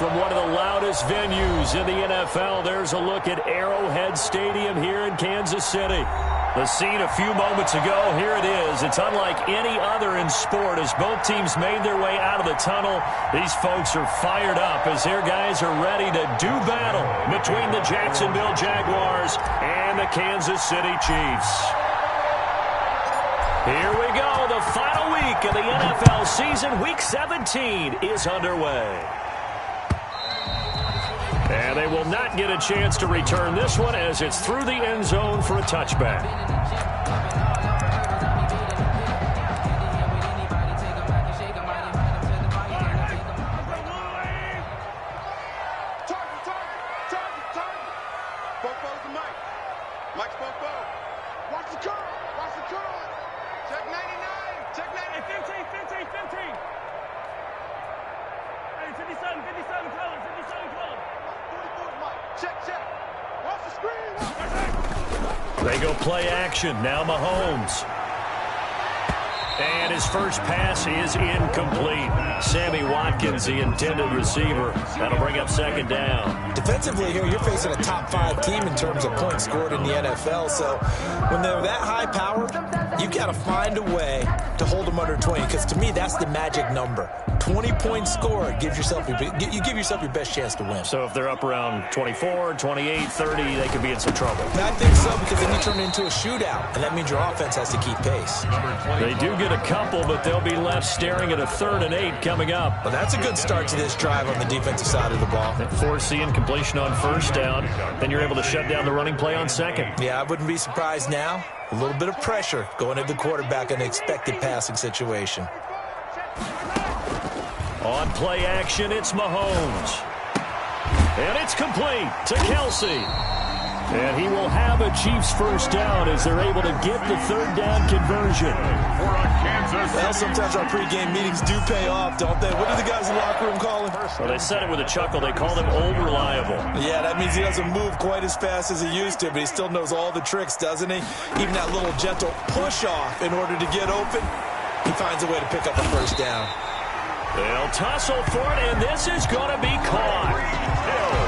from one of the loudest venues in the NFL. There's a look at Arrowhead Stadium here in Kansas City. The scene a few moments ago, here it is. It's unlike any other in sport as both teams made their way out of the tunnel. These folks are fired up as their guys are ready to do battle between the Jacksonville Jaguars and the Kansas City Chiefs. Here we go. The final week of the NFL season. Week 17 is underway. And they will not get a chance to return this one as it's through the end zone for a touchback. They go play action. Now Mahomes. And his first pass is incomplete. Sammy Watkins, the intended receiver. That'll bring up second down. Defensively here, you're facing a top-5 team in terms of points scored in the NFL. So when they're that high-powered, you've got to find a way to hold them under 20. Because to me, that's the magic number. 20 points scored gives yourself you give yourself your best chance to win. So if they're up around 24, 28, 30, they could be in some trouble. I think so, because then you turn it into a shootout, and that means your offense has to keep pace. They do get a couple, but they'll be left staring at a 3rd and 8 coming up. Well, that's a good start to this drive on the defensive side of the ball. Force the incompletion on first down, then you're able to shut down the running play on second. Yeah, I wouldn't be surprised now. A little bit of pressure going into the quarterback in an expected passing situation. On play action, it's Mahomes. And it's complete to Kelsey. And he will have a Chiefs first down as they're able to get the 3rd down conversion. Well, sometimes our pregame meetings do pay off, don't they? What do the guys in the locker room call him? Well, they said it with a chuckle. They called him old reliable. Yeah, that means he doesn't move quite as fast as he used to, but he still knows all the tricks, doesn't he? Even that little gentle push-off in order to get open, he finds a way to pick up a first down. They'll tussle for it, and this is going to be caught.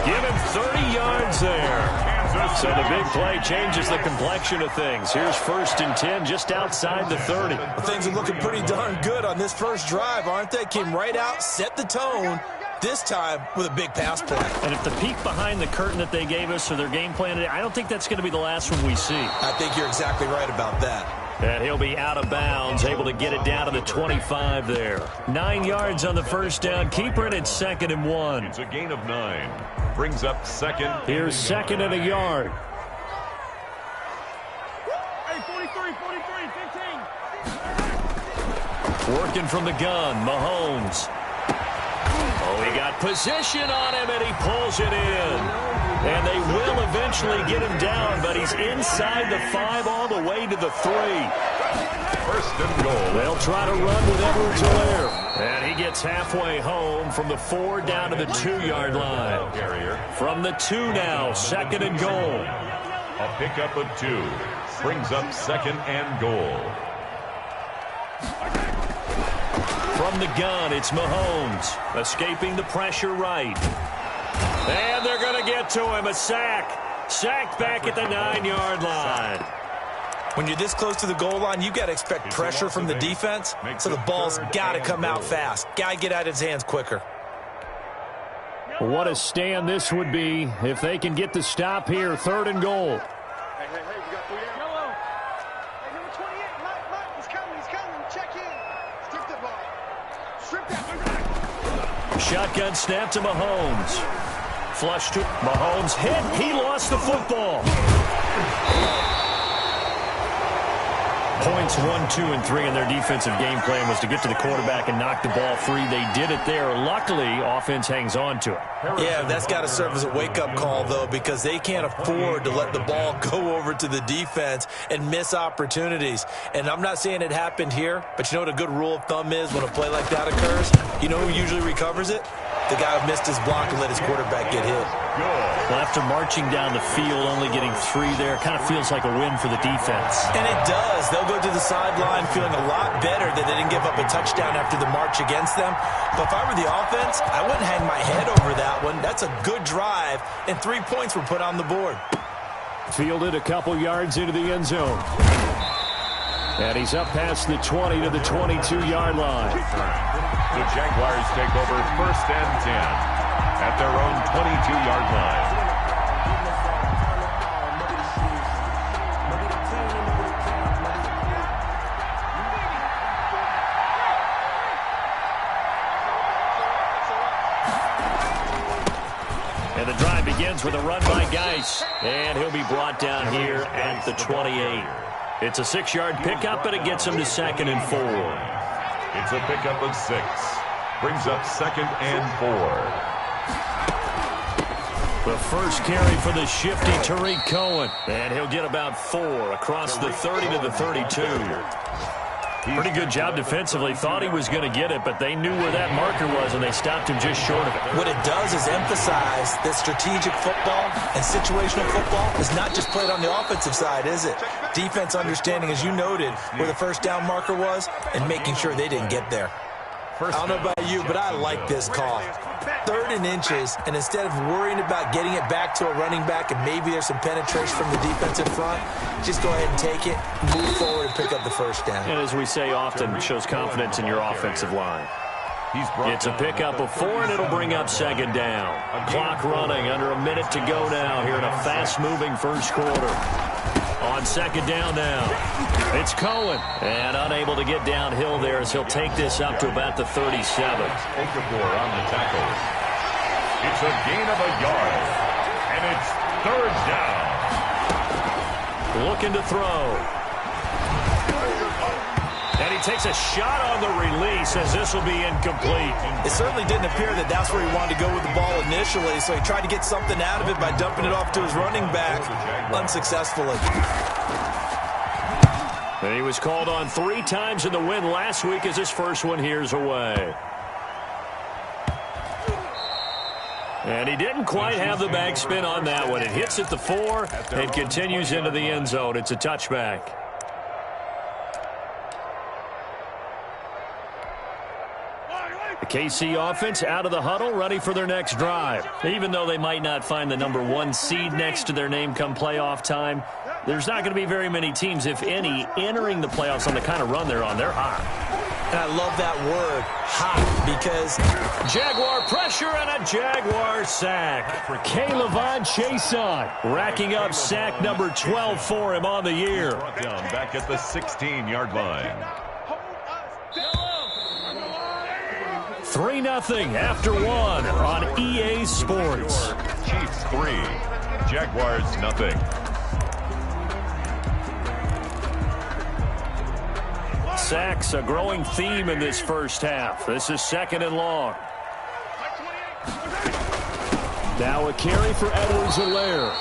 Give him 30 yards there. So the big play changes the complexion of things. Here's 1st and 10 just outside the 30. Well, things are looking pretty darn good on this first drive, aren't they? Came right out, set the tone, this time with a big pass play. And if the peek behind the curtain that they gave us or their game plan, I don't think that's going to be the last one we see. I think you're exactly right about that. And he'll be out of bounds, able to get it down to the 25 there. 9 yards on the first down. Keeper it at 2nd and 1. It's a gain of 9. Brings up second. Here's 2nd and a yard. Hey, 43, 15. Working from the gun, Mahomes. Oh, he got position on him, and he pulls it in. And they will eventually get him down, but he's inside the 5 all the way to the 3. 1st and goal. They'll try to run with Edwards-Helaire. And he gets halfway home from the 4 down to the 2-yard line. From the 2 now, 2nd and goal. A pickup of 2. Brings up 2nd and goal. From the gun, it's Mahomes. Escaping the pressure right. And they're going to get to him. A sack. Sacked back at the 9-yard line. When you're this close to the goal line, you've got to expect pressure from the defense, so the ball's got to come out fast. Got to get out of his hands quicker. What a stand this would be if they can get the stop here. 3rd and goal. Hey, we got 3 down. Yellow. Hey, number 28, Mike, he's coming. Check in. Strip the ball. Strip that. Shotgun snap to Mahomes. Flush to Mahomes. Hit. He lost the football. Points 1, 2, and 3 in their defensive game plan was to get to the quarterback and knock the ball free. They did it there. Luckily, offense hangs on to it. Yeah, that's got to serve as a wake-up call, though, because they can't afford to let the ball go over to the defense and miss opportunities. And I'm not saying it happened here, but you know what a good rule of thumb is when a play like that occurs? You know who usually recovers it? the guy who missed his block and let his quarterback get hit. Well, after marching down the field, only getting 3 there, kind of feels like a win for the defense. And it does. They'll go to the sideline feeling a lot better that they didn't give up a touchdown after the march against them. But if I were the offense, I wouldn't hang my head over that one. That's a good drive, and 3 points were put on the board. Fielded a couple yards into the end zone. And he's up past the 20 to the 22-yard line. The Jaguars take over 1st and 10 at their own 22-yard line. And the drive begins with a run by Geis. And he'll be brought down here at the 28. It's a 6-yard pickup, but it gets him to 2nd and 4. It's a pickup of 6. Brings up 2nd and 4. The first carry for the shifty Tariq Cohen. And he'll get about 4 across the 30 to the 32. Pretty good job defensively. Thought he was going to get it, but they knew where that marker was, and they stopped him just short of it. What it does is emphasize that strategic football and situational football is not just played on the offensive side, is it? Defense understanding, as you noted, where the first down marker was and making sure they didn't get there. I don't know about you, but I like this call. 3rd and inches, and instead of worrying about getting it back to a running back and maybe there's some penetration from the defensive front, just go ahead and take it, move forward, and pick up the first down. And as we say often, it shows confidence in your offensive line. It's a pickup of 4, and it'll bring up 2nd down. Clock running, under a minute to go now here in a fast-moving first quarter. On 2nd down now, it's Cohen. And unable to get downhill there as he'll take this up to about the 37. Okafor on the tackle. It's a gain of a yard. And it's 3rd down. Looking to throw. And he takes a shot on the release as this will be incomplete. It certainly didn't appear that that's where he wanted to go with the ball initially, so he tried to get something out of it by dumping it off to his running back unsuccessfully. And he was called on 3 times in the win last week as his first one here's away. And he didn't quite have the backspin on that one. It hits at the 4 and continues into the end zone. It's a touchback. The KC offense out of the huddle, ready for their next drive. Even though they might not find the number 1 seed next to their name come playoff time, there's not going to be very many teams, if any, entering the playoffs on the kind of run they're on. They're hot. And I love that word, hot, because Jaguar pressure and a Jaguar sack. K'Lavon Chason racking up sack number 12 for him on the year. Down back at the 16-yard line. 3-0 after 1 on EA Sports. Chiefs 3, Jaguars 0. Sacks, a growing theme in this first half. This is 2nd and long. Now a carry for Edwards-Helaire.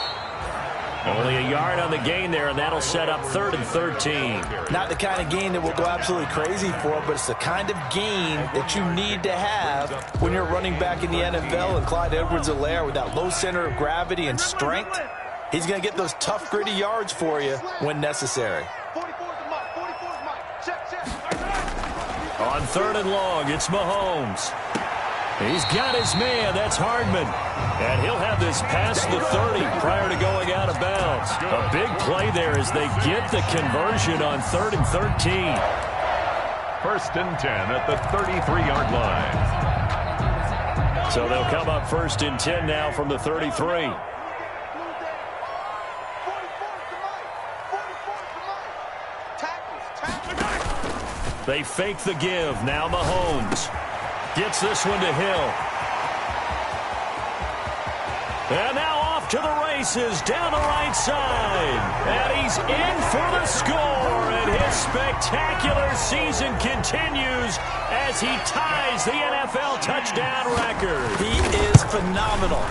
Only a yard on the gain there, and that'll set up 3rd and 13. Not the kind of gain that we'll go absolutely crazy for, but it's the kind of gain that you need to have when you're running back in the NFL. And Clyde Edwards-Helaire, with that low center of gravity and strength, he's going to get those tough, gritty yards for you when necessary. On 3rd and long, it's Mahomes. He's got his man. That's Hardman. And he'll have this past the 30 prior to going out of bounds. A big play there as they get the conversion on 3rd and 13. 1st and 10 at the 33-yard line. So they'll come up 1st and 10 now from the 33. They fake the give. Now Mahomes gets this one to Hill. And now off to the races down the right side. And he's in for the score. And his spectacular season continues as he ties the NFL touchdown record. He is phenomenal.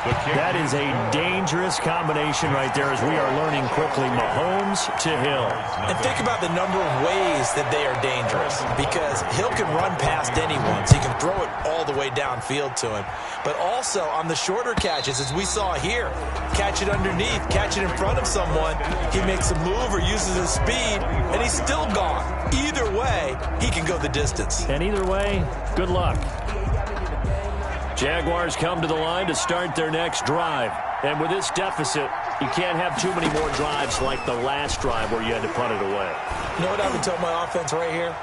That is a dangerous combination right there as we are learning quickly. Mahomes to Hill. And think about the number of ways that they are dangerous, because Hill can run past anyone, so you can throw it all the way downfield to him. But also on the shorter catches, as we saw here, catch it underneath, catch it in front of someone, he makes a move or uses his speed, and he's still gone. Either way, he can go the distance. And either way, good luck. Jaguars come to the line to start their next drive. And with this deficit, you can't have too many more drives like the last drive where you had to punt it away. You know what I've been telling my offense right here?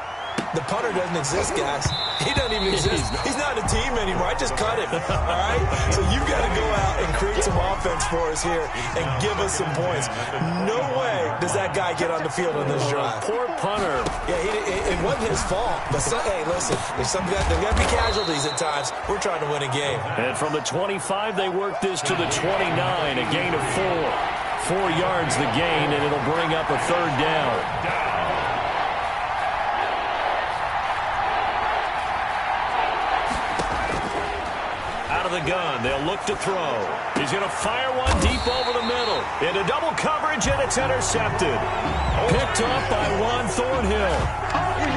The punter doesn't exist, guys. He doesn't even exist. He's not a team anymore. I just cut him, all right? So you've got to go out and create some offense for us here and give us some points. No way does that guy get on the field on this drive. Poor punter. Yeah, it wasn't his fault. But, hey, listen, there's got to be casualties at times. We're trying to win a game. And from the 25, they work this to the 29, a gain of 4. 4 yards the gain, and it'll bring up a third down. Out of the gun, they'll look to throw. He's going to fire one deep over the middle. Into double coverage, and it's intercepted. Picked up by Juan Thornhill.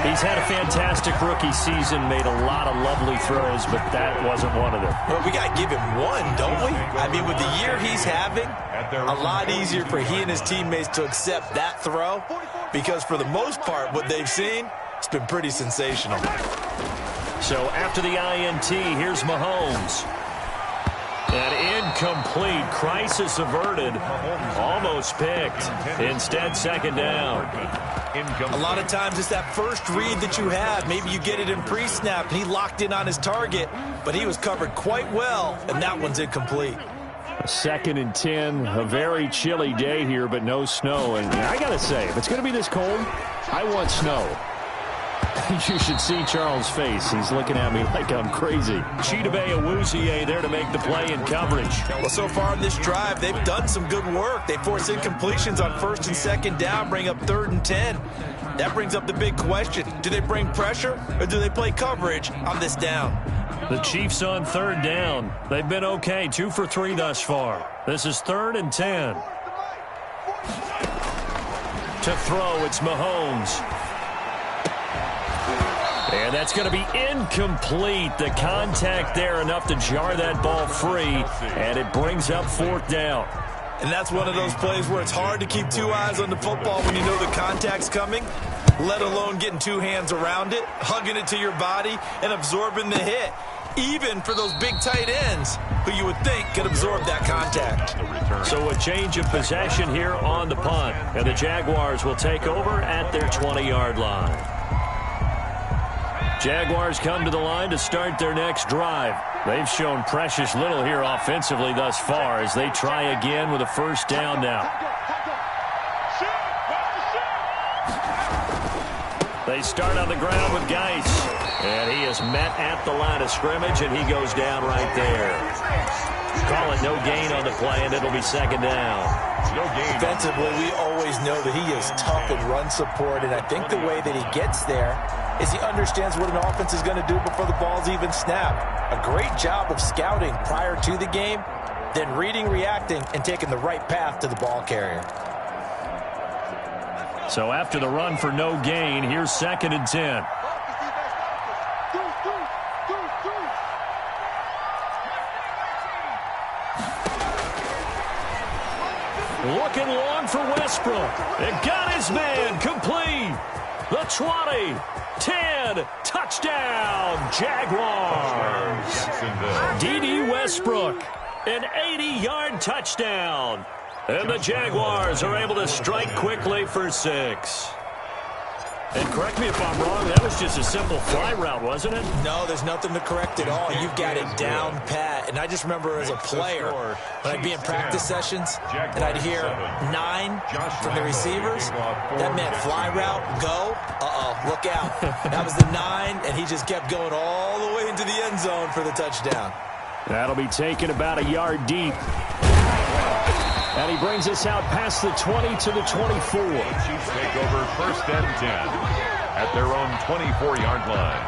He's had a fantastic rookie season, made a lot of lovely throws, but that wasn't one of them. Well, we got to give him one, don't we? I mean, with the year he's having, a lot easier for he and his teammates to accept that throw, because for the most part, what they've seen, it's been pretty sensational. So after the INT, here's Mahomes. An incomplete, crisis averted, almost picked. Instead, second down. A lot of times it's that first read that you have. Maybe you get it in pre-snap, and he locked in on his target, but he was covered quite well, and that one's incomplete. 2nd and 10, a very chilly day here, but no snow. And I got to say, if it's going to be this cold, I want snow. You should see Charles' face. He's looking at me like I'm crazy. Chidobe Awuzie there to make the play in coverage. Well, so far in this drive, they've done some good work. They force incompletions on 1st and 2nd down, bring up 3rd and 10. That brings up the big question. Do they bring pressure, or do they play coverage on this down? The Chiefs on 3rd down. They've been okay, 2 for 3 thus far. This is 3rd and 10. To throw, it's Mahomes. And that's going to be incomplete. The contact there enough to jar that ball free, and it brings up 4th down. And that's one of those plays where it's hard to keep 2 eyes on the football when you know the contact's coming, let alone getting 2 hands around it, hugging it to your body, and absorbing the hit, even for those big tight ends who you would think could absorb that contact. So a change of possession here on the punt, and the Jaguars will take over at their 20-yard line. Jaguars come to the line to start their next drive. They've shown precious little here offensively thus far as they try again with a 1st down now. They start on the ground with Geis, and he is met at the line of scrimmage, and he goes down right there. Call it no gain on the play, and it'll be 2nd down. Defensively, we always know that he is tough in run support, and I think the way that he gets there is he understands what an offense is going to do before the ball's even snapped. A great job of scouting prior to the game, then reading, reacting, and taking the right path to the ball carrier. So after the run for no gain, here's 2nd and 10. Looking long for Westbrook. It got his man complete. The 20, 10, touchdown, Jaguars. D.D. Westbrook, an 80-yard touchdown. And the Jaguars are able to strike quickly for 6. And correct me if I'm wrong, that was just a simple fly route, wasn't it? No, there's nothing to correct at all. You've got it down pat. And I just remember as a player, when I'd be in practice sessions, and I'd hear 9 from the receivers, that meant fly route, go, look out. That was the 9, and he just kept going all the way into the end zone for the touchdown. That'll be taken about a yard deep. And he brings us out past the 20 to the 24. Chiefs take over 1st and 10 at their own 24-yard line.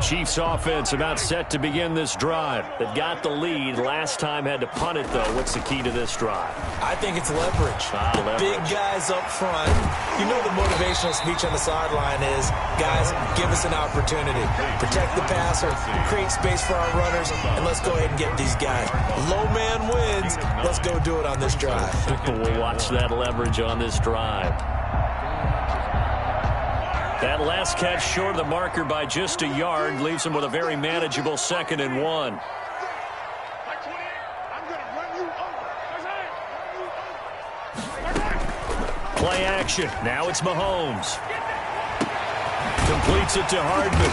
Chiefs offense about set to begin this drive. They've got the lead. Last time had to punt it, though. What's the key to this drive? I think it's leverage. The big guys up front. You know the motivational speech on the sideline is, guys, give us an opportunity. Protect the passer, create space for our runners, and let's go ahead and get these guys. Low man wins. Let's go do it on this drive. We'll watch that leverage on this drive. That last catch short of the marker by just a yard leaves him with a very manageable 2nd and 1. Play action. Now it's Mahomes. Completes it to Hardman.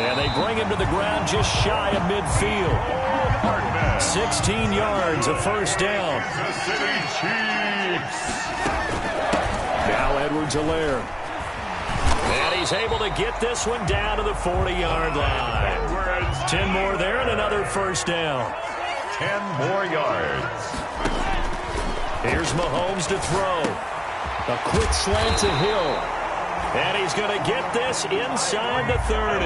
And they bring him to the ground just shy of midfield. 16 yards, a first down. The City Chiefs. Now Edwards-Helaire. And he's able to get this one down to the 40-yard line. 10 more there and another first down. 10 more yards. Here's Mahomes to throw. A quick slant to Hill. And he's going to get this inside the 30.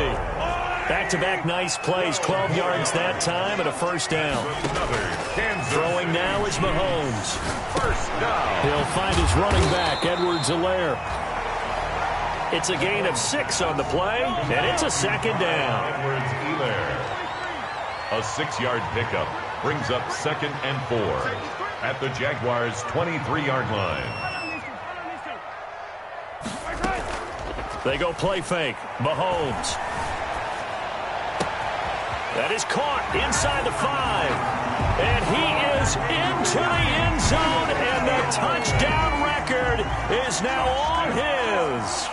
Back-to-back nice plays. 12 yards that time and a first down. Throwing now is Mahomes. First down. He'll find his running back, Edwards-Helaire. It's a gain of 6 on the play, and it's a second down. Edwards-Helaire. A 6-yard pickup brings up 2nd and 4 at the Jaguars' 23-yard line. They go play fake. Mahomes. That is caught inside the 5. And he is into the end zone, and the touchdown record is now all his.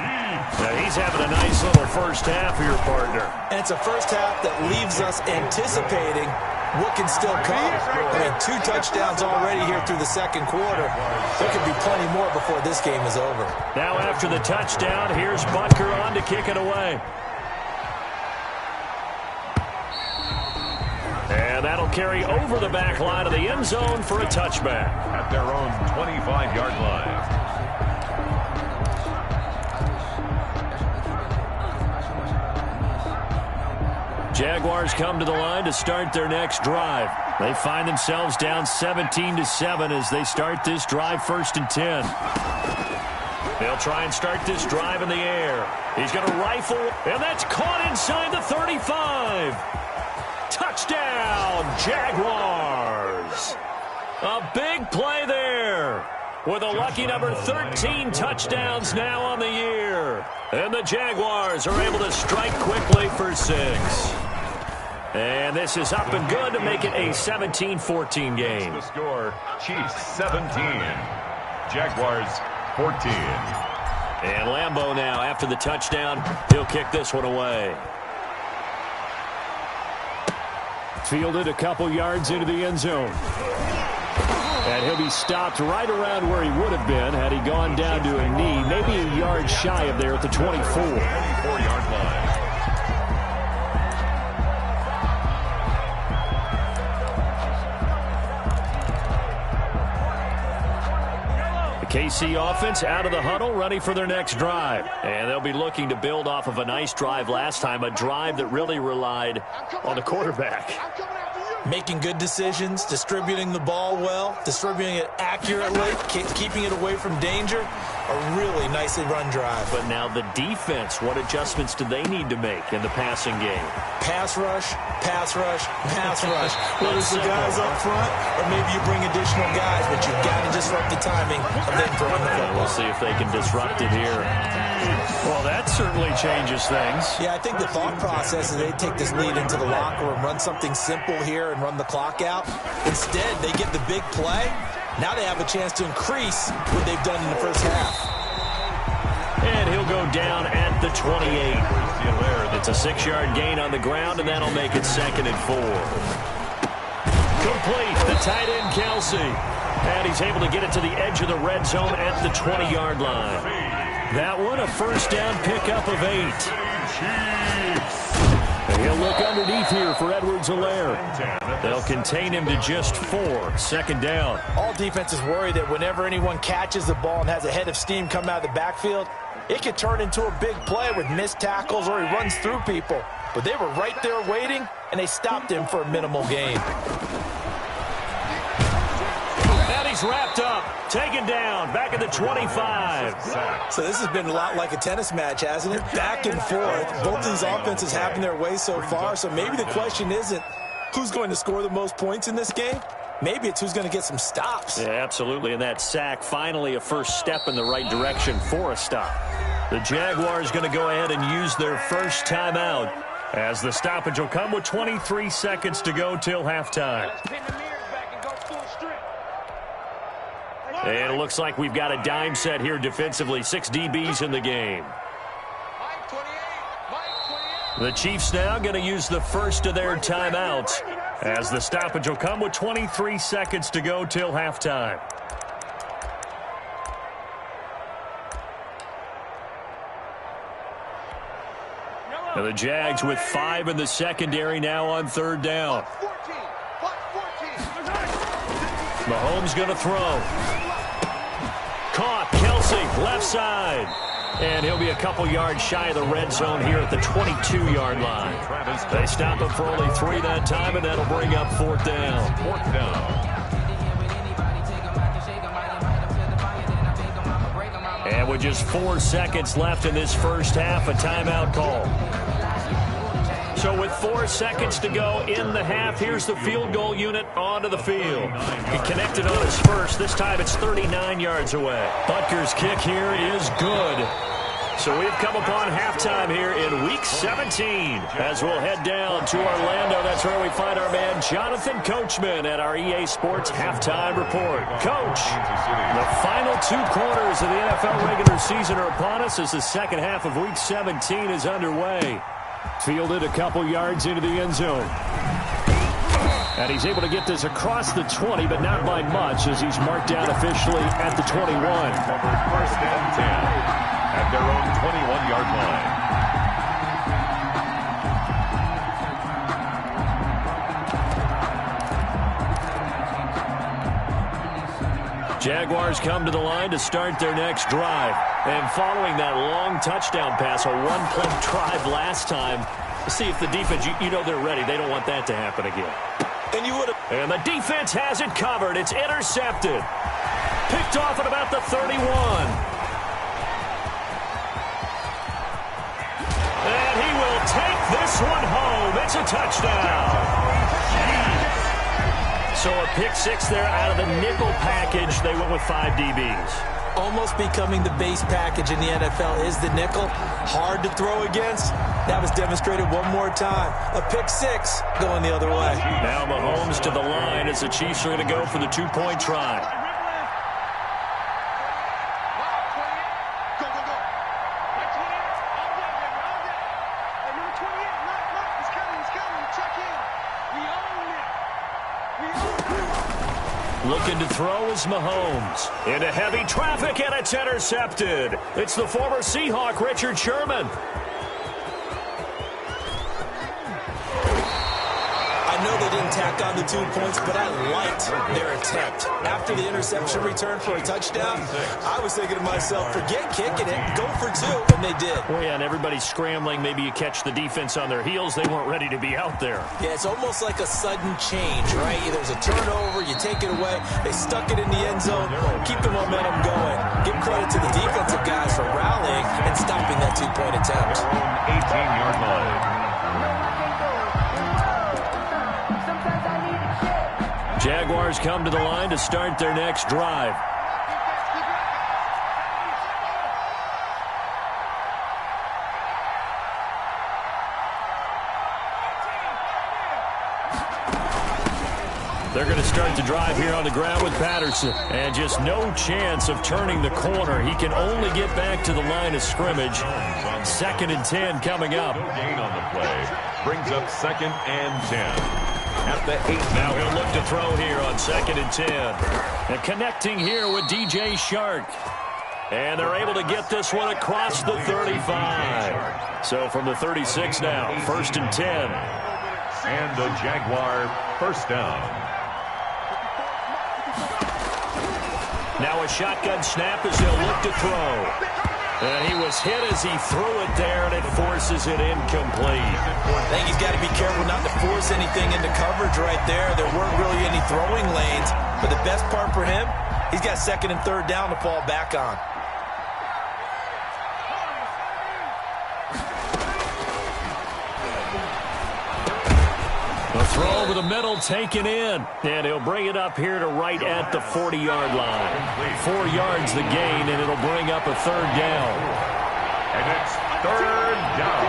Now he's having a nice little first half here, partner. And it's a first half that leaves us anticipating what can still come. I mean, 2 touchdowns already here through the second quarter. There could be plenty more before this game is over. Now after the touchdown, here's Butker on to kick it away. And that'll carry over the back line of the end zone for a touchback. At their own 25-yard line. Jaguars come to the line to start their next drive. They find themselves down 17-7 as they start this drive 1st and 10. They'll try and start this drive in the air. He's going to rifle, and that's caught inside the 35. Touchdown, Jaguars. A big play there. With a lucky number 13 touchdowns now on the year. And the Jaguars are able to strike quickly for 6. And this is up and good to make it a 17-14 game. The score, Chiefs 17, Jaguars 14. And Lambeau now, after the touchdown, he'll kick this one away. Fielded a couple yards into the end zone. And he'll be stopped right around where he would have been had he gone down to a knee, maybe a yard shy of there at the 24. 24-yard line. KC offense out of the huddle, ready for their next drive. And they'll be looking to build off of a nice drive last time, a drive that really relied on the quarterback. Making good decisions, distributing the ball well, distributing it accurately, keeping it away from danger. A really nicely run drive. But now the defense, what adjustments do they need to make in the passing game? Pass rush, pass rush, pass rush. Whether it's the guys up front or maybe you bring additional guys, but you've got to disrupt the timing of them throwing the football. We'll see if they can disrupt it here. Well, that certainly changes things. Yeah, I think the thought process is they take this lead into the locker room, run something simple here and run the clock out. Instead, they get the big play. Now they have a chance to increase what they've done in the first half. And he'll go down at the 28. It's a 6-yard gain on the ground, and that'll make it 2nd and 4. Complete, the tight end, Kelsey. And he's able to get it to the edge of the red zone at the 20-yard line. That one, a first down pickup of 8. And he'll look underneath here for Edwards-Helaire. They'll contain him to just 4. 2nd down. All defenses worry that whenever anyone catches the ball and has a head of steam come out of the backfield, it could turn into a big play with missed tackles or he runs through people. but they were right there waiting, and they stopped him for a minimal gain. And he's wrapped up, taken down, back at the 25. So this has been a lot like a tennis match, hasn't it? Back and forth. Both of these offenses having their way so far, so maybe the question isn't who's going to score the most points in this game. Maybe it's who's going to get some stops. Yeah, absolutely. And that sack, finally a first step in the right direction for a stop. The Jaguars going to go ahead and use their first timeout as the stoppage will come with 23 seconds to go till halftime. And it looks like we've got a dime set here defensively. 6 DBs in the game. The Chiefs now going to use the first of their timeouts as the stoppage will come with 23 seconds to go till halftime. Now the Jags with 5 in the secondary now on third down. Mahomes going to throw. Caught. Kelsey, left side. And he'll be a couple yards shy of the red zone here at the 22-yard line. They stop him for only 3 that time, and that'll bring up fourth down. And with just 4 seconds left in this first half, a timeout call. So with 4 seconds to go in the half, here's the field goal unit onto the field. He connected on his first. This time it's 39 yards away. Butker's kick here is good. So we've come upon halftime here in Week 17. As we'll head down to Orlando, that's where we find our man Jonathan Coachman at our EA Sports Halftime Report. Coach, the final 2 quarters of the NFL regular season are upon us as the second half of Week 17 is underway. Fielded a couple yards into the end zone. And he's able to get this across the 20, but not by much as he's marked down officially at the 21. First and 10 at their own 21-yard line. Jaguars come to the line to start their next drive. And following that long touchdown pass, a one-play drive last time, see if the defense, you know they're ready. They don't want that to happen again. And the defense has it covered. It's intercepted. Picked off at about the 31. And he will take this one home. It's a touchdown. So a pick 6 there out of the nickel package. They went with 5 DBs. Almost becoming the base package in the NFL is the nickel. Hard to throw against. That was demonstrated one more time. A pick 6 going the other way. Now Mahomes to the line as the Chiefs are going to go for the 2-point try. Looking to throw is Mahomes. Into heavy traffic, and it's intercepted. It's the former Seahawk, Richard Sherman. I know they didn't tack on the 2 points, but I liked their attempt. After the interception return for a touchdown, I was thinking to myself, forget kicking it, go for 2, and they did. Well, yeah, and everybody's scrambling. Maybe you catch the defense on their heels. They weren't ready to be out there. Yeah, it's almost like a sudden change, right? There's a turnover, you take it away. They stuck it in the end zone. Keep the momentum going. Give credit to the defensive guys for rallying and stopping that 2-point attempt. 18-yard line. Jaguars come to the line to start their next drive. They're going to start the drive here on the ground with Patterson. And just no chance of turning the corner. He can only get back to the line of scrimmage. 2nd and 10 coming up. No gain on the play. Brings up 2nd and 10. At the 8. Now he'll look to throw here on 2nd and 10. And connecting here with DJ Shark. And they're able to get this one across the 35. So from the 36 now, 1st and 10. And the Jaguar first down. Now a shotgun snap as he'll look to throw. And he was hit as he threw it there, and it forces it incomplete. I think he's got to be careful not to force anything into coverage right there. There weren't really any throwing lanes, but the best part for him, he's got second and third down to fall back on. The throw over the middle taken in, and he'll bring it up here to right at the 40-yard line. 4 yards the gain, and it'll bring up a third down. And it's third down.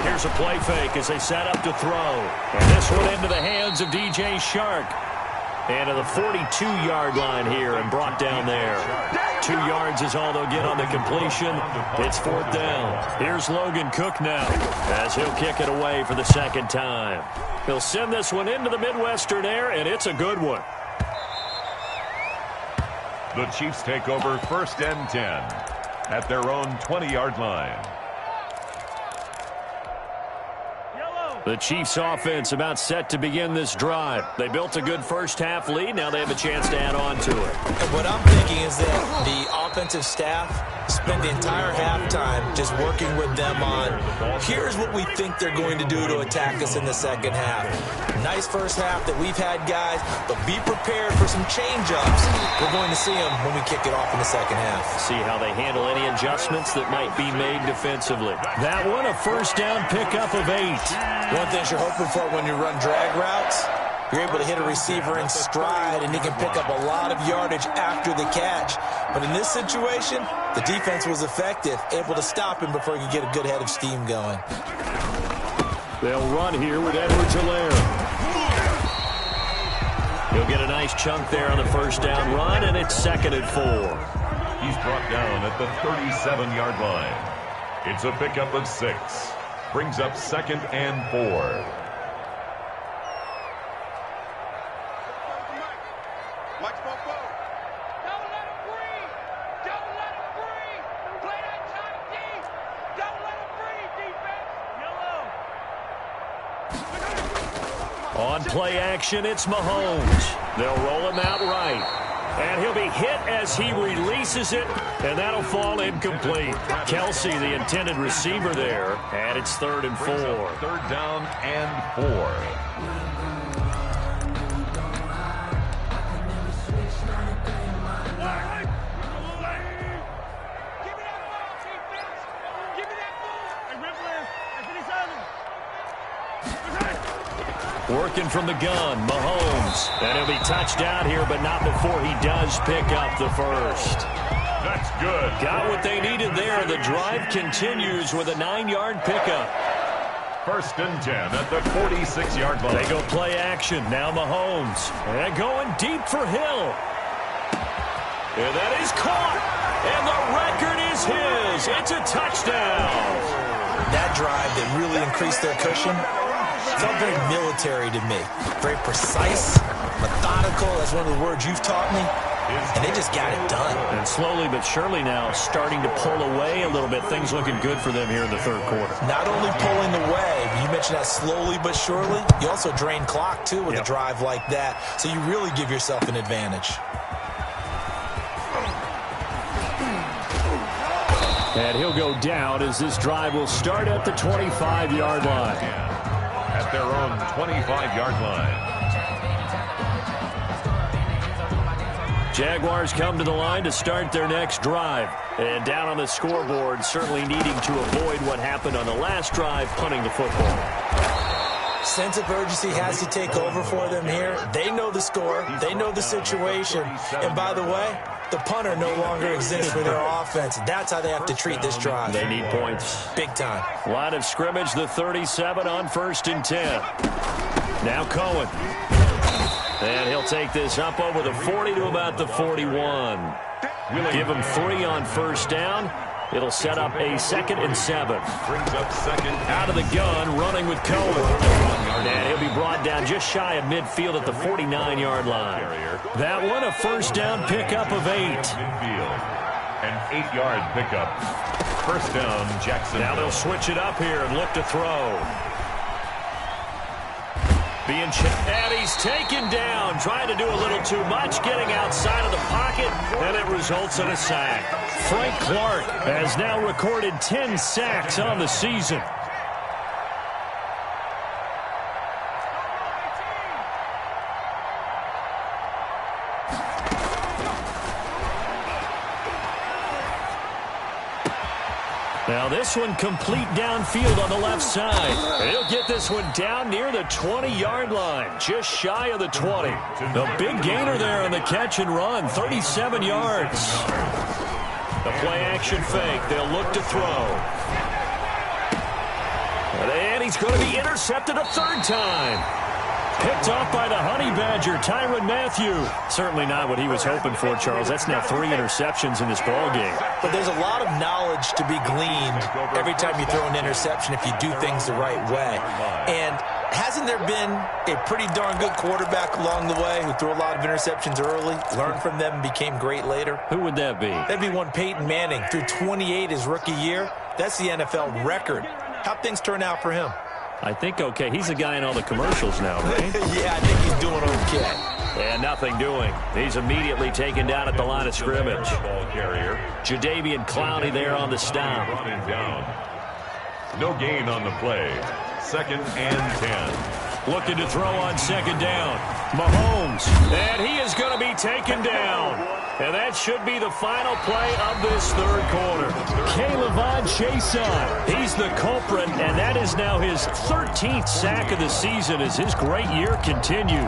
Here's a play fake as they set up to throw. And this one into the hands of DJ Shark. And to the 42-yard line here and brought down there. 2 yards is all they'll get on the completion. It's fourth down. Here's Logan Cook now as he'll kick it away for the second time. He'll send this one into the Midwestern air, and it's a good one. The Chiefs take over first and 10 at their own 20-yard line. The Chiefs offense about set to begin this drive. They built a good first half lead. Now they have a chance to add on to it. What I'm thinking is that the offensive staff spent the entire halftime just working with them on, here's what we think they're going to do to attack us in the second half. Nice first half that we've had, guys, but be prepared for some change-ups. We're going to see them when we kick it off in the second half. See how they handle any adjustments that might be made defensively. That one, a first down pickup of 8. One thing you're hoping for when you run drag routes, you're able to hit a receiver in stride, and he can pick up a lot of yardage after the catch. But in this situation, the defense was effective, able to stop him before he could get a good head of steam going. They'll run here with Edwards-Helaire. He'll get a nice chunk there on the first down run, and it's second and 4. He's brought down at the 37-yard line. It's a pickup of 6. Brings up second and 4. On play action, it's Mahomes. They'll roll him out right. And he'll be hit as he releases it, and that'll fall incomplete. Kelsey, the intended receiver there, and it's third and 4. Third down and 4. Working from the gun, Mahomes. And he'll be touched down here, but not before he does pick up the first. That's good. Got what they needed there. The drive continues with a 9-yard pickup. First and 10 at the 46-yard line. They go play action. Now Mahomes. And going deep for Hill. And that is caught. And the record is his. It's a touchdown. That drive that really increased their cushion felt very military to me. Very precise, methodical. That's one of the words you've taught me. And they just got it done. And slowly but surely now starting to pull away a little bit. Things looking good for them here in the third quarter. Not only pulling away, but you mentioned that slowly but surely. You also drain clock, too, with a drive like that. So you really give yourself an advantage. And he'll go down as this drive will start at the 25-yard line. At their own 25-yard line. Jaguars come to the line to start their next drive. And down on the scoreboard, certainly needing to avoid what happened on the last drive, punting the football. Sense of urgency has to take over for them here. They know the score. They know the situation. And by the way, the punter no longer exists for their offense. That's how they have to treat this drive. They need points. Big time. Line of scrimmage, the 37 on first and 10. Now Cohen. And he'll take this up over the 40 to about the 41. Give him 3 on first down. It'll set up a second and 7. Brings up second. Out of the gun, running with Cohen. And he'll be brought down just shy of midfield at the 49-yard line. That one, a first down pickup of 8. Midfield. An 8-yard pickup. First down, Jackson. Now they'll switch it up here and look to throw. Being checked, and he's taken down, trying to do a little too much, getting outside of the pocket, and it results in a sack. Frank Clark has now recorded 10 sacks on the season. Now this one complete downfield on the left side. He'll get this one down near the 20-yard line, just shy of the 20. The big gainer there on the catch and run, 37 yards. The play-action fake. They'll look to throw. And he's going to be intercepted a third time. Picked off by the Honey Badger, Tyrann Mathieu. Certainly not what he was hoping for, Charles. That's now 3 interceptions in this ball game. But there's a lot of knowledge to be gleaned every time you throw an interception if you do things the right way. And hasn't there been a pretty darn good quarterback along the way who threw a lot of interceptions early, learned from them, and became great later? Who would that be? That'd be one Peyton Manning. Threw 28 his rookie year. That's the NFL record. How'd things turn out for him? I think okay. He's a guy in all the commercials now, right? Yeah, I think he's doing okay. And nothing doing. He's immediately taken down at the line of scrimmage. Jadeveon Clowney there on the stop. No gain on the play. 2nd and 10. Looking to throw on second down. Mahomes. And he is going to be taken down. And that should be the final play of this third quarter. K'Lavon Chaisson, he's the culprit, and that is now his 13th sack of the season as his great year continues.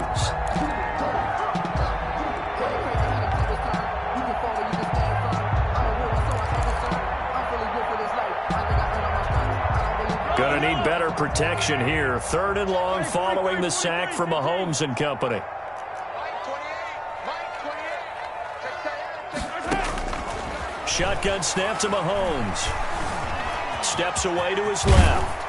Gonna need better protection here. 3rd and long following the sack from Mahomes and company. Shotgun snap to Mahomes. Steps away to his left.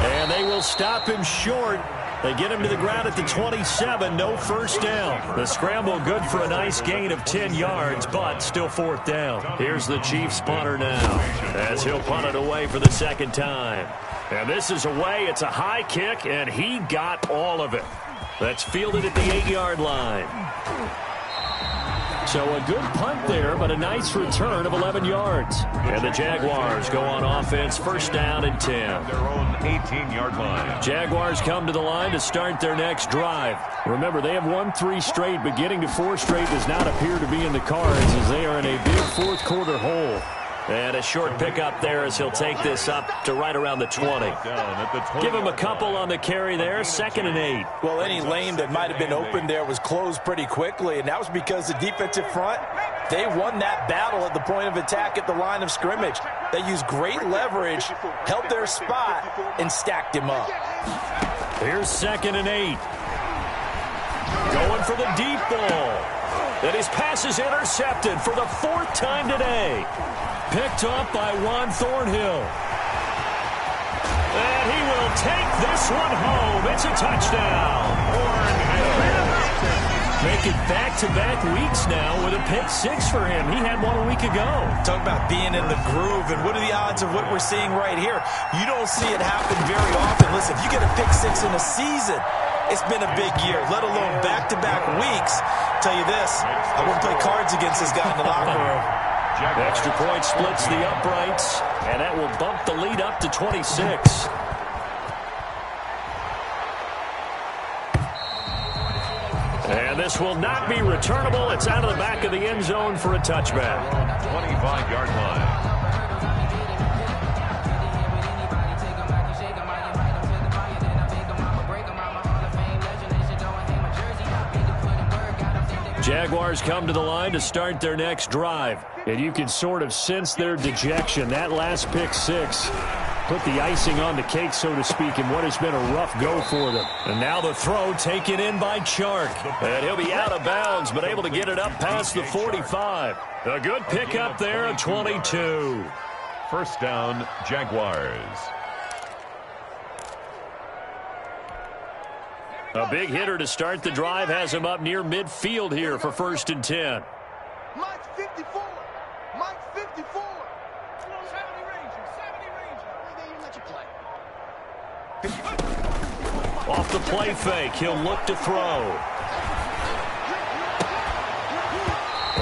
And they will stop him short. They get him to the ground at the 27. No first down. The scramble good for a nice gain of 10 yards, but still 4th down. Here's the Chiefs punter now as he'll punt it away for the 2nd time. And this is away. It's a high kick, and he got all of it. That's fielded at the 8-yard line. So a good punt there, but a nice return of 11 yards. And the Jaguars go on offense, 1st down and 10. Their own 18-yard line. Jaguars come to the line to start their next drive. Remember, they have won 3 straight, but getting to 4 straight does not appear to be in the cards as they are in a big 4th quarter hole. And a short pickup there as he'll take this up to right around the 20. Give him a couple on the carry there, 2nd and 8. Well, any lane that might have been open there was closed pretty quickly, and that was because the defensive front, they won that battle at the point of attack at the line of scrimmage. They used great leverage, held their spot, and stacked him up. Here's 2nd and 8. Going for the deep ball. And his pass is intercepted for the 4th time today. Picked off by Juan Thornhill. And he will take this one home. It's a touchdown. Make it back-to-back weeks now with a pick 6 for him. He had one a week ago. Talk about being in the groove, and what are the odds of what we're seeing right here? You don't see it happen very often. Listen, if you get a pick 6 in a season, it's been a big year, let alone back-to-back weeks. Tell you this, I wouldn't play cards against this guy in the locker room. Extra point splits the uprights, and that will bump the lead up to 26. And this will not be returnable. It's out of the back of the end zone for a touchback. 25-yard line. Jaguars come to the line to start their next drive. And you can sort of sense their dejection. That last pick 6 put the icing on the cake, so to speak, in what has been a rough go for them. And now the throw taken in by Chark. And he'll be out of bounds, but able to get it up past the 45. A good pickup there at 22. 1st down, Jaguars. A big hitter to start the drive has him up near midfield here for 1st and 10. Mike's 54. Mike's 54. 70 range. 70 range. They even let you play. Off the play fake, he'll look to throw.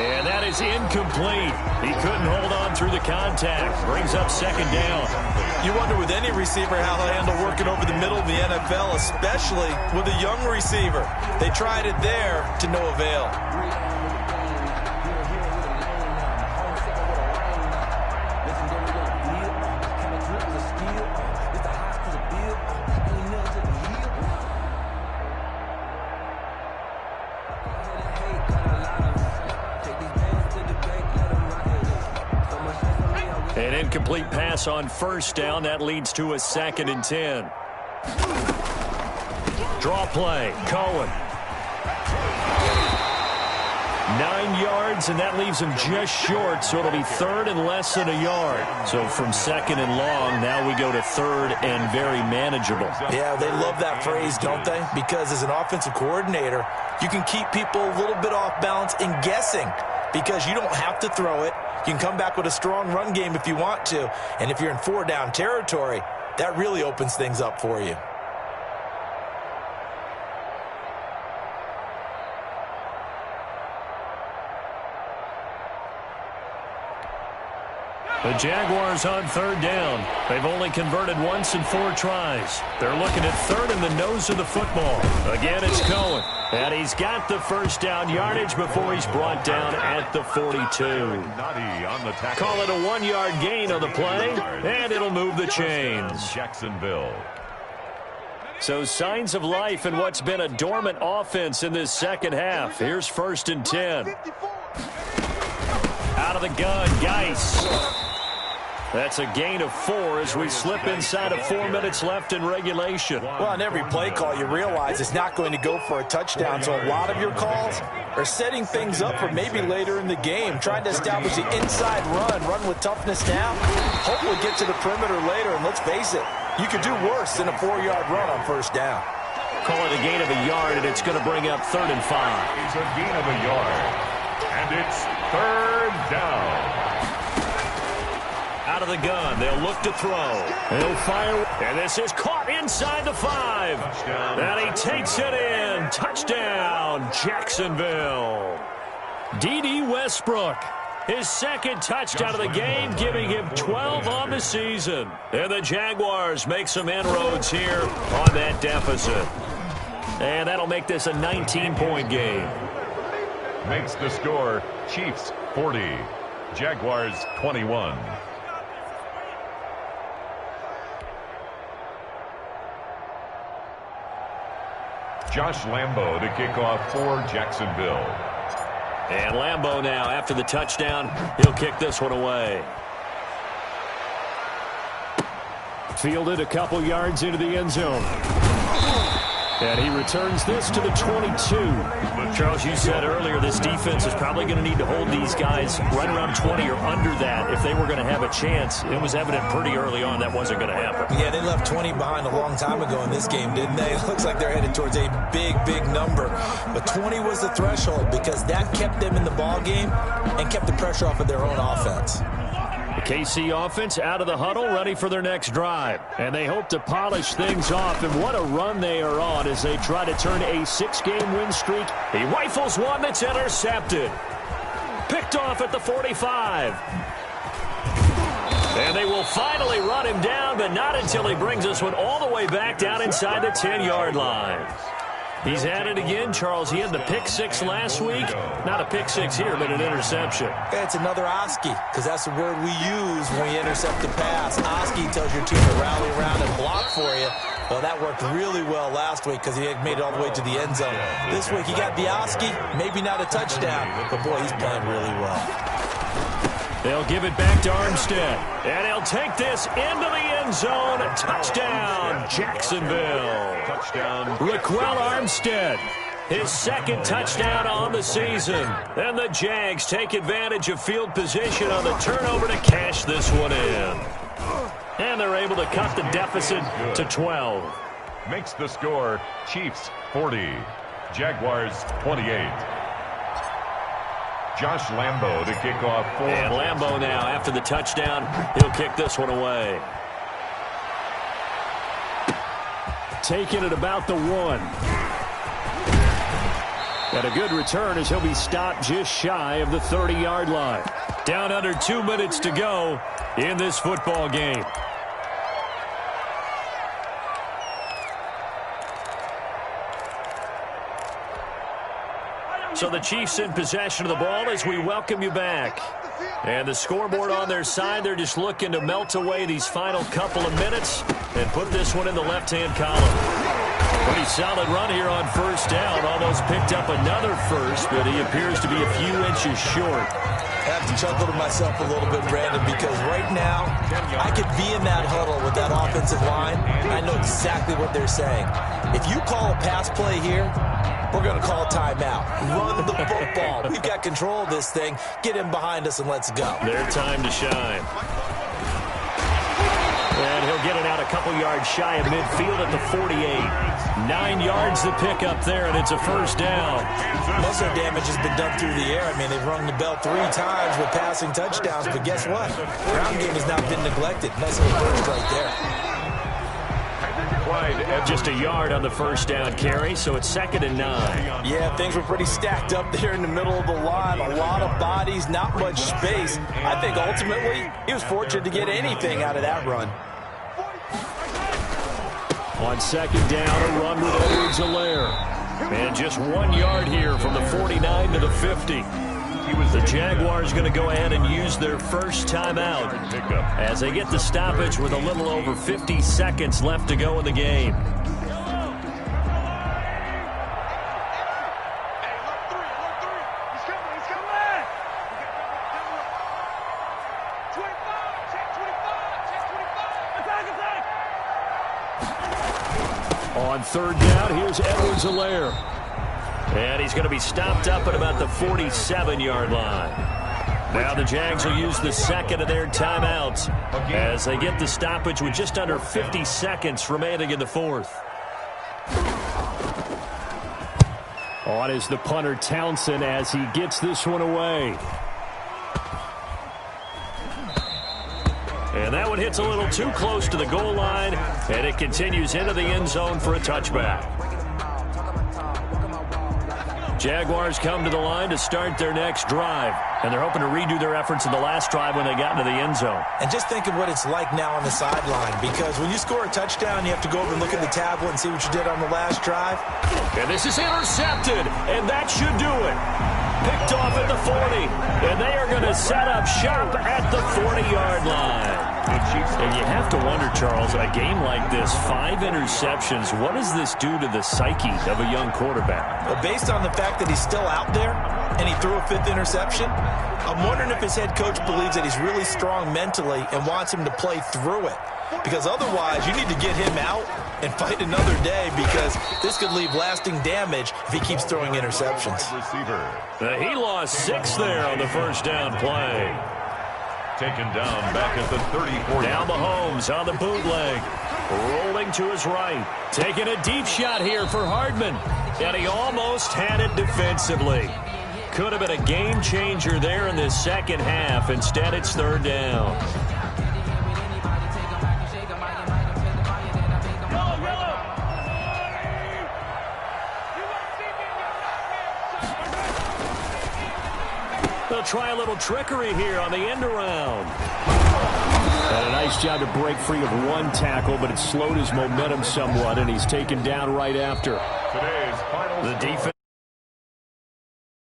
And that is incomplete. He couldn't hold on through the contact. Brings up second down. You wonder with any receiver how they'll handle working over the middle of the NFL, especially with a young receiver. They tried it there to no avail. An incomplete pass on first down. That leads to a 2nd and 10. Draw play. Cohen. 9 yards, and that leaves him just short, so it'll be 3rd and less than a yard. So from 2nd and long, now we go to 3rd and very manageable. Yeah, they love that phrase, don't they? Because as an offensive coordinator, you can keep people a little bit off balance and guessing because you don't have to throw it. You can come back with a strong run game if you want to. And if you're in 4-down territory, that really opens things up for you. The Jaguars on 3rd down. They've only converted once in 4 tries. They're looking at 3rd in the nose of the football. Again, it's Cohen. And he's got the first down yardage before he's brought down at the 42. Call it a 1-yard gain on the play, and it'll move the chains. Jacksonville. So signs of life in what's been a dormant offense in this second half. Here's 1st and 10. Out of the gun, Geis. That's a gain of 4 as we slip inside of 4 minutes left in regulation. Well, on every play call, you realize it's not going to go for a touchdown. So a lot of your calls are setting things up for maybe later in the game, trying to establish the inside run with toughness now. Hopefully get to the perimeter later, and let's face it, you could do worse than a 4-yard run on 1st down. Call it a gain of a yard, and it's going to bring up 3rd and 5. It's a gain of a yard, and it's 3rd down. Out of the gun, they'll look to throw. He'll fire, and this is caught inside the 5. Touchdown. And he takes it in. Touchdown, Jacksonville. D.D. Westbrook, his 2nd touchdown of the game, giving him 12 on the season. And the Jaguars make some inroads here on that deficit. And that'll make this a 19-point game. Makes the score Chiefs 40, Jaguars 21. Josh Lambo to kick off for Jacksonville. And Lambo now, after the touchdown, he'll kick this one away. Fielded a couple yards into the end zone. And he returns this to the 22. Charles, you said earlier this defense is probably going to need to hold these guys right around 20 or under that if they were going to have a chance. It was evident pretty early on that wasn't going to happen. Yeah, they left 20 behind a long time ago in this game, didn't they? It looks like they're headed towards a big number. But 20 was the threshold because that kept them in the ball game and kept the pressure off of their own offense. The KC offense out of the huddle, ready for their next drive. And they hope to polish things off. And what a run they are on as they try to turn a 6-game win streak. He rifles one that's intercepted. Picked off at the 45. And they will finally run him down, but not until he brings this one all the way back down inside the 10-yard line. He's at it again, Charles. He had the pick 6 last week. Not a pick 6 here, but an interception. Yeah, it's another Oski, because that's the word we use when we intercept the pass. Oski tells your team to rally around and block for you. Well, that worked really well last week because he had made it all the way to the end zone. This week he got the Oski, maybe not a touchdown, but boy, he's playing really well. They'll give it back to Armstead. And he'll take this into the end zone. Touchdown, Jacksonville. Touchdown. Raquel Armstead, his 2nd touchdown on the season. And the Jags take advantage of field position on the turnover to cash this one in. And they're able to cut the deficit to 12. Makes the score Chiefs 40, Jaguars 28. Josh Lambo to kick off for. And Lambo now, after the touchdown, he'll kick this one away. taken at about the 1. And a good return as he'll be stopped just shy of the 30-yard line. Down under 2 minutes to go in this football game. So the Chiefs in possession of the ball as we welcome you back. And the scoreboard on their side, they're just looking to melt away these final couple of minutes and put this one in the left-hand column. Pretty solid run here on first down. Almost picked up another first, but he appears to be a few inches short. I have to chuckle to myself a little bit, Brandon, because right now I could be in that huddle with that offensive line. I know exactly what they're saying. If you call a pass play here, we're going to call a timeout. Run the football. We've got control of this thing. Get him behind us and let's go. Their time to shine. And he'll get it out a couple yards shy of midfield at the 48. 9 yards to pick up there, and it's a first down. Most of the damage has been done through the air. I mean, they've rung the bell 3 times with passing touchdowns, but guess what? The ground game has not been neglected. Nice little burst right there. Just a yard on the first down carry, so it's 2nd and 9. Yeah, things were pretty stacked up there in the middle of the line. A lot of bodies, not much space. I think ultimately he was fortunate to get anything out of that run. On 2nd down, a run with Edwards-Helaire. And just 1 yard here from the 49 to the 50. The Jaguars going to go ahead and use their first timeout as they get the stoppage with a little over 50 seconds left to go in the game. On 3rd down, here's Edwards-Helaire. And he's going to be stopped up at about the 47-yard line. Now the Jags will use the second of their timeouts as they get the stoppage with just under 50 seconds remaining in the 4th. On is the punter Townsend as he gets this one away. And that one hits a little too close to the goal line, and it continues into the end zone for a touchback. Jaguars come to the line to start their next drive, and they're hoping to redo their efforts in the last drive when they got into the end zone. And just think of what it's like now on the sideline, because when you score a touchdown, you have to go over and look at the tablet and see what you did on the last drive. And this is intercepted, and that should do it. Picked off at the 40, and they are going to set up shop at the 40-yard line. And you have to wonder, Charles, a game like this, 5 interceptions, what does this do to the psyche of a young quarterback? Well, based on the fact that he's still out there and he threw a 5th interception, I'm wondering if his head coach believes that he's really strong mentally and wants him to play through it. Because otherwise, you need to get him out and fight another day, because this could leave lasting damage if he keeps throwing interceptions. He lost 6 there on the first down play. Taken down back at the 34. Now Mahomes on the bootleg. Rolling to his right. Taking a deep shot here for Hardman. And he almost had it defensively. Could have been a game changer there in the second half. Instead, it's 3rd down. They'll try a little trickery here on the end around. And a nice job to break free of 1 tackle, but it slowed his momentum somewhat, and he's taken down right after. Today's final. The defense.